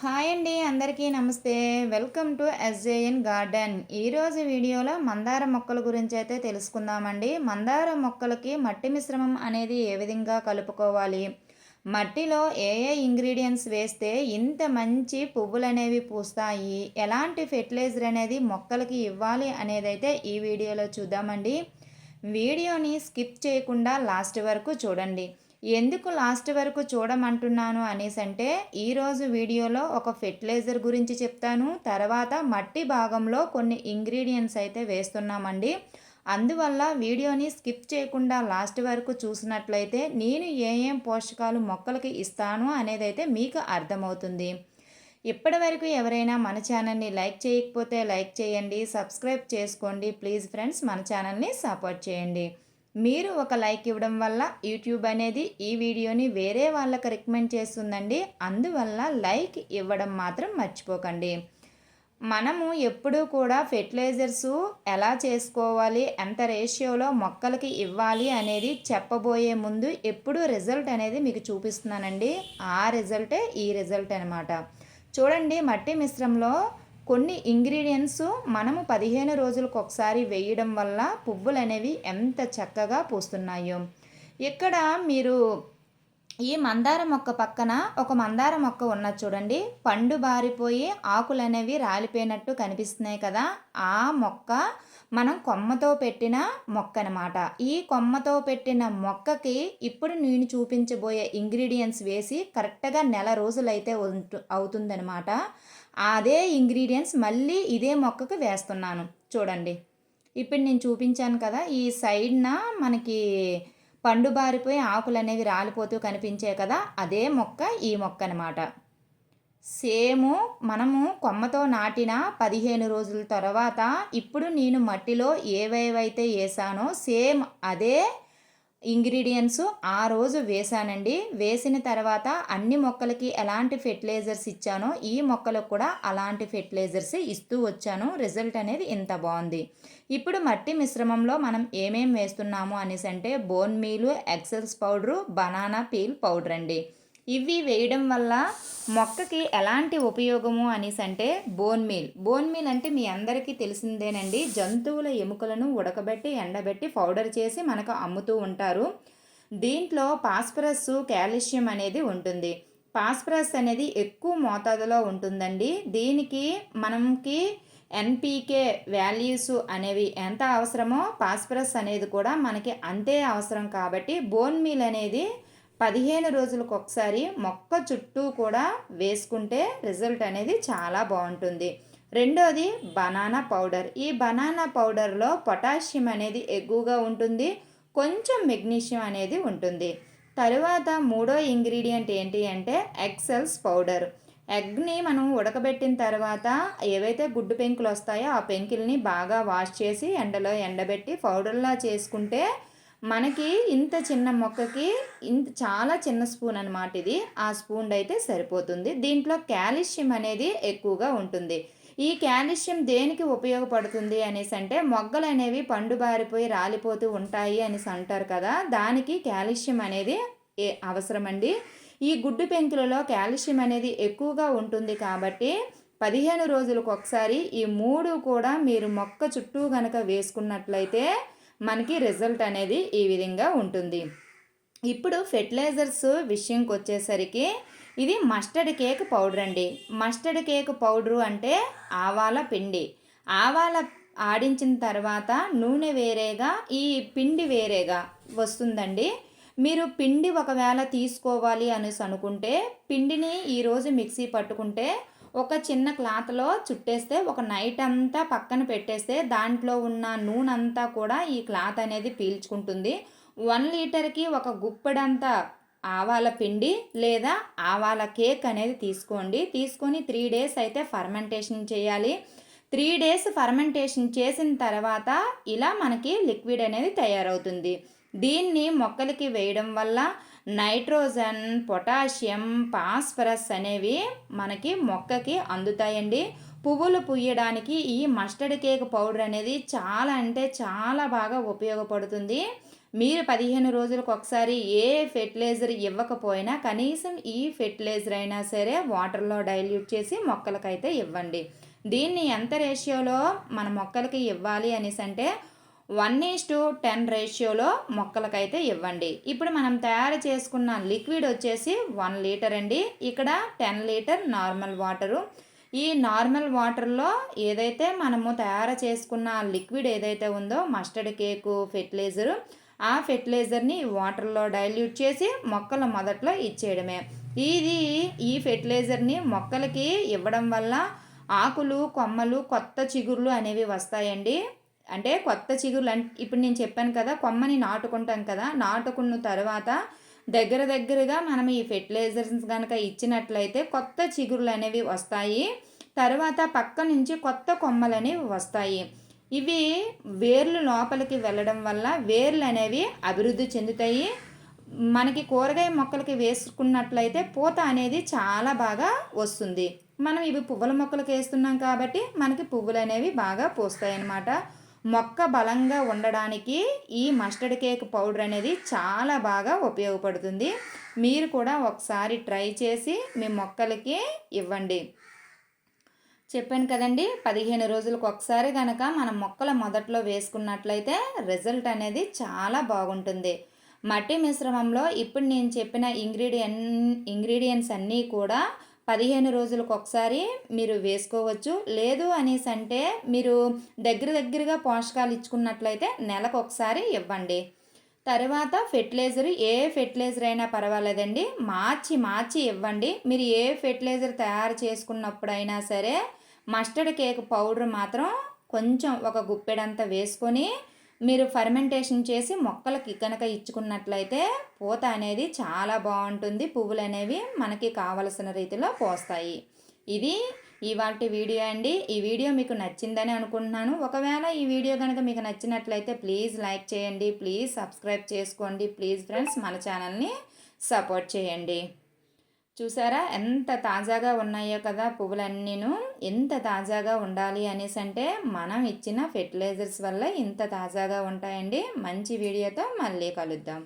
Hi అండి, అందరికీ నమస్తే. Welcome to SJN garden. ఈరోజు వీడియోలో మందార మొక్కల గురించి అయితే తెలుసుకుందామండి. మందార మొక్కలకి మట్టి మిశ్రమం అనేది ఏ విధంగా కలుపుకోవాలి, మట్టిలో ఏ ఏ ఇంగ్రీడియంట్స్ వేస్తే ఇంత మంచి పువ్వులు అనేవి పూస్తాయి, ఎలాంటి ఫెర్టిలైజర్ అనేది మొక్కలకి ఇవ్వాలి అనేది అయితే ఈ వీడియోలో చూద్దామండి. వీడియోని స్కిప్ చేయకుండా లాస్ట్ వరకు చూడండి. ఎందుకు లాస్ట్ వరకు చూడమంటున్నాను అనేసి అంటే, ఈరోజు వీడియోలో ఒక ఫెర్టిలైజర్ గురించి చెప్తాను. తర్వాత మట్టి భాగంలో కొన్ని ఇంగ్రీడియంట్స్ అయితే వేస్తున్నామండి. అందువల్ల వీడియోని స్కిప్ చేయకుండా లాస్ట్ వరకు చూసినట్లయితే నేను ఏం పోషకాలు మొక్కలకి ఇస్తాను అనేది అయితే మీకు అర్థమవుతుంది. ఇప్పటి వరకు ఎవరైనా మన ఛానల్ని లైక్ చేయకపోతే లైక్ చేయండి, సబ్స్క్రైబ్ చేసుకోండి ప్లీజ్ ఫ్రెండ్స్. మన ఛానల్ని సపోర్ట్ చేయండి. మీరు ఒక లైక్ ఇవ్వడం వల్ల యూట్యూబ్ అనేది ఈ వీడియోని వేరే వాళ్ళకి రికమెండ్ చేస్తుందండి. అందువల్ల లైక్ ఇవ్వడం మాత్రం మర్చిపోకండి. మనము ఎప్పుడూ కూడా ఫెర్టిలైజర్స్ ఎలా చేసుకోవాలి, ఎంత రేషియోలో మొక్కలకి ఇవ్వాలి అనేది చెప్పబోయే ముందు ఎప్పుడూ రిజల్ట్ అనేది మీకు చూపిస్తున్నానండి. ఆ రిజల్టే ఈ రిజల్ట్ అనమాట. చూడండి, మట్టి మిశ్రమంలో కొన్ని ఇంగ్రీడియంట్స్ మనము 15 రోజులకు ఒకసారి వేయడం వల్ల పువ్వులు అనేవి ఎంత చక్కగా పూస్తున్నాయో. ఇక్కడ మీరు ఈ మందార మొక్క పక్కన ఒక మందార మొక్క ఉన్నది చూడండి. పండు బారిపోయి ఆకులు అనేవి రాలిపోయినట్టు కనిపిస్తున్నాయి కదా. ఆ మొక్క మనం కొమ్మతో పెట్టిన మొక్క అనమాట. ఈ కొమ్మతో పెట్టిన మొక్కకి ఇప్పుడు నేను చూపించబోయే ఇంగ్రీడియంట్స్ వేసి కరెక్ట్గా నెల రోజులైతే అవుతుందనమాట. అదే ఇంగ్రీడియంట్స్ మళ్ళీ ఇదే మొక్కకు వేస్తున్నాను చూడండి. ఇప్పుడు నేను చూపించాను కదా, ఈ సైడ్న మనకి పండు బారిపోయి ఆకులు అనేవి రాలిపోతూ కనిపించాయి కదా, అదే మొక్క ఈ మొక్క అనమాట. సేము మనము కొమ్మతో నాటిన 15 రోజుల తర్వాత ఇప్పుడు నేను మట్టిలో ఏవేవైతే వేసానో సేమ్ అదే ఇంగ్రీడియంట్స్ ఆ రోజు వేసానండి. వేసిన తర్వాత అన్ని మొక్కలకి ఎలాంటి ఫెర్టిలైజర్స్ ఇచ్చానో ఈ మొక్కలకు కూడా అలాంటి ఫెర్టిలైజర్స్ ఇస్తూ వచ్చాను. రిజల్ట్ అనేది ఇంత బాగుంది. ఇప్పుడు మట్టి మిశ్రమంలో మనం ఏమేం వేస్తున్నాము అనేసి అంటే bone మీలు, excels powder, banana peel powder అండి. ఇవి వేయడం వల్ల మొక్కకి ఎలాంటి ఉపయోగము అనేసి అంటే బోన్ మీల్ అంటే మీ అందరికీ తెలిసిందేనండి. జంతువుల ఎముకలను ఉడకబెట్టి ఎండబెట్టి పౌడర్ చేసి మనకు అమ్ముతూ ఉంటారు. దీంట్లో ఫాస్ఫరస్, కాల్షియం అనేది ఉంటుంది. ఫాస్ఫరస్ అనేది ఎక్కువ మోతాదులో ఉంటుందండి. దీనికి మనకి ఎన్పీకే వాల్యూస్ అనేవి ఎంత అవసరమో ఫాస్ఫరస్ అనేది కూడా మనకి అంతే అవసరం. కాబట్టి బోన్ మీల్ అనేది 15 రోజులకు ఒకసారి మొక్క చుట్టూ కూడా వేసుకుంటే రిజల్ట్ అనేది చాలా బాగుంటుంది. రెండోది బనానా పౌడర్. ఈ బనానా పౌడర్లో పొటాషియం అనేది ఎక్కువగా ఉంటుంది, కొంచెం మెగ్నీషియం అనేది ఉంటుంది. తరువాత మూడో ఇంగ్రీడియంట్ ఏంటి అంటే ఎక్సెల్స్ పౌడర్. ఎగ్ని మనం ఉడకబెట్టిన తర్వాత ఏవైతే గుడ్డు పెంకులు వస్తాయో ఆ పెంకుల్ని బాగా వాష్ చేసి ఎండలో ఎండబెట్టి పౌడర్లా చేసుకుంటే మనకి ఇంత చిన్న మొక్కకి చాలా చిన్న స్పూన్ అనమాట ఇది. ఆ స్పూన్ అయితే సరిపోతుంది. దీంట్లో కాల్షియం అనేది ఎక్కువగా ఉంటుంది. ఈ కాల్షియం దేనికి ఉపయోగపడుతుంది అనేసి అంటే మొగ్గలు అనేవి పండు బారిపోయి రాలిపోతూ ఉంటాయి అనేసి అంటారు కదా, దానికి కాల్షియం అనేది అవసరమండి. ఈ గుడ్డు పెంకులలో కాల్షియం అనేది ఎక్కువగా ఉంటుంది కాబట్టి 15 రోజులకు ఒకసారి ఈ మూడు కూడా మీరు మొక్క చుట్టూ గనక వేసుకున్నట్లయితే మనకి రిజల్ట్ అనేది ఈ విధంగా ఉంటుంది. ఇప్పుడు ఫెర్టిలైజర్స్ విషయంకి వచ్చేసరికి ఇది మస్టర్డ్ కేక్ పౌడర్ అండి. మస్టర్డ్ కేక్ పౌడరు అంటే ఆవాల పిండి. ఆవాల ఆడించిన తర్వాత నూనె వేరేగా, ఈ పిండి వేరేగా వస్తుందండి. మీరు పిండి ఒకవేళ తీసుకోవాలి అనేసి అనుకుంటే పిండిని ఈరోజు మిక్సీ పట్టుకుంటే ఒక చిన్న క్లాత్లో చుట్టేస్తే ఒక నైట్ అంతా పక్కన పెట్టేస్తే దాంట్లో ఉన్న నూనె అంతా కూడా ఈ క్లాత్ అనేది పీల్చుకుంటుంది. 1 లీటర్కి ఒక గుప్పెడంతా ఆవాల పిండి లేదా ఆవాల కేక్ అనేది తీసుకోండి. తీసుకొని 3 డేస్ అయితే ఫర్మెంటేషన్ చేయాలి. 3 డేస్ ఫర్మెంటేషన్ చేసిన తర్వాత ఇలా మనకి లిక్విడ్ అనేది తయారవుతుంది. దీన్ని మొక్కలకి వేయడం వల్ల నైట్రోజన్, పొటాషియం, ఫాస్ఫరస్ అనేవి మనకి మొక్కకి అందుతాయండి. పువ్వులు పూయడానికి ఈ మస్టర్డ్ కేక్ పౌడర్ అనేది చాలా అంటే చాలా బాగా ఉపయోగపడుతుంది. మీరు 15 రోజులకు ఒకసారి ఏ ఫెర్టిలైజర్ ఇవ్వకపోయినా కనీసం ఈ ఫెర్టిలైజర్ అయినా సరే వాటర్లో డైల్యూట్ చేసి మొక్కలకైతే ఇవ్వండి. దీన్ని ఎంత రేషియోలో మన మొక్కలకి ఇవ్వాలి అనేసి అంటే 1:10 రేషియోలో మొక్కలకైతే ఇవ్వండి. ఇప్పుడు మనం తయారు చేసుకున్న లిక్విడ్ వచ్చేసి 1 లీటర్ అండి. ఇక్కడ 10 లీటర్ నార్మల్ వాటరు. ఈ నార్మల్ వాటర్లో ఏదైతే మనము తయారు చేసుకున్న లిక్విడ్ ఏదైతే ఉందో మస్టర్డ్ కేకు ఫెర్టిలైజరు, ఆ ఫెర్టిలైజర్ని వాటర్లో డైల్యూట్ చేసి మొక్కల మొదట్లో ఇచ్చేయడమే. ఈ ఫెర్టిలైజర్ని మొక్కలకి ఇవ్వడం వల్ల ఆకులు, కొమ్మలు, కొత్త చిగుర్లు అనేవి వస్తాయండి. అంటే కొత్త చిగుర్లు ఇప్పుడు నేను చెప్పాను కదా, కొమ్మని నాటుకుంటాం కదా, నాటుకున్న తర్వాత దగ్గరగా మనం ఈ ఫెర్టిలైజర్స్ కనుక ఇచ్చినట్లయితే కొత్త చిగుర్లు అనేవి వస్తాయి. తర్వాత పక్క నుంచి కొత్త కొమ్మలు అనేవి వస్తాయి. ఇవి వేర్లు లోపలికి వెళ్ళడం వల్ల వేర్లు అనేవి అభివృద్ధి చెందుతాయి. మనకి కూరగాయ మొక్కలకి వేసుకున్నట్లయితే పూత అనేది చాలా బాగా వస్తుంది. మనం ఇవి పువ్వుల మొక్కలకి వేస్తున్నాం కాబట్టి మనకి పువ్వులు అనేవి బాగా పూస్తాయి అన్నమాట. మొక్క బలంగా ఉండడానికి ఈ మస్టర్డ్ కేక్ పౌడర్ అనేది చాలా బాగా ఉపయోగపడుతుంది. మీరు కూడా ఒకసారి ట్రై చేసి మీ మొక్కలకి ఇవ్వండి. చెప్పాను కదండి, 15 రోజులకు ఒకసారి కనుక మనం మొక్కల మొదట్లో వేసుకున్నట్లయితే రిజల్ట్ అనేది చాలా బాగుంటుంది. మట్టి మిశ్రమంలో ఇప్పుడు నేను చెప్పిన ఇంగ్రీడియంట్స్ అన్నీ కూడా 15 రోజులకు ఒకసారి మీరు వేసుకోవచ్చు. లేదు అనేసి అంటే మీరు దగ్గరగా పోషకాలు ఇచ్చుకున్నట్లయితే నెలకు ఒకసారి ఇవ్వండి. తర్వాత ఏ ఫెర్టిలైజర్ అయినా పర్వాలేదండి, మార్చి ఇవ్వండి. మీరు ఏ ఫెర్టిలైజర్ తయారు చేసుకున్నప్పుడైనా సరే మస్టర్డ్ కేక్ పౌడర్ మాత్రం కొంచెం ఒక గుప్పెడంతా వేసుకొని మీరు ఫర్మెంటేషన్ చేసి మొక్కలకి కనుక ఇచ్చుకున్నట్లయితే పూత అనేది చాలా బాగుంటుంది. పువ్వులు అనేవి మనకి కావలసిన రీతిలో పోస్తాయి. ఇది ఇవాల్టి వీడియో అండి. ఈ వీడియో మీకు నచ్చిందని అనుకుంటున్నాను. ఒకవేళ ఈ వీడియో కనుక మీకు నచ్చినట్లయితే ప్లీజ్ లైక్ చేయండి, ప్లీజ్ సబ్స్క్రైబ్ చేసుకోండి, ప్లీజ్ ఫ్రెండ్స్ మన ఛానల్ని సపోర్ట్ చేయండి. చూసారా ఎంత తాజాగా ఉన్నాయో కదా పువ్వులన్నీను. ఎంత తాజాగా ఉండాలి అనేసి అంటే మనం ఇచ్చిన ఫెర్టిలైజర్స్ వల్ల ఇంత తాజాగా ఉంటాయండి. మంచి వీడియోతో మళ్ళీ కలుద్దాం.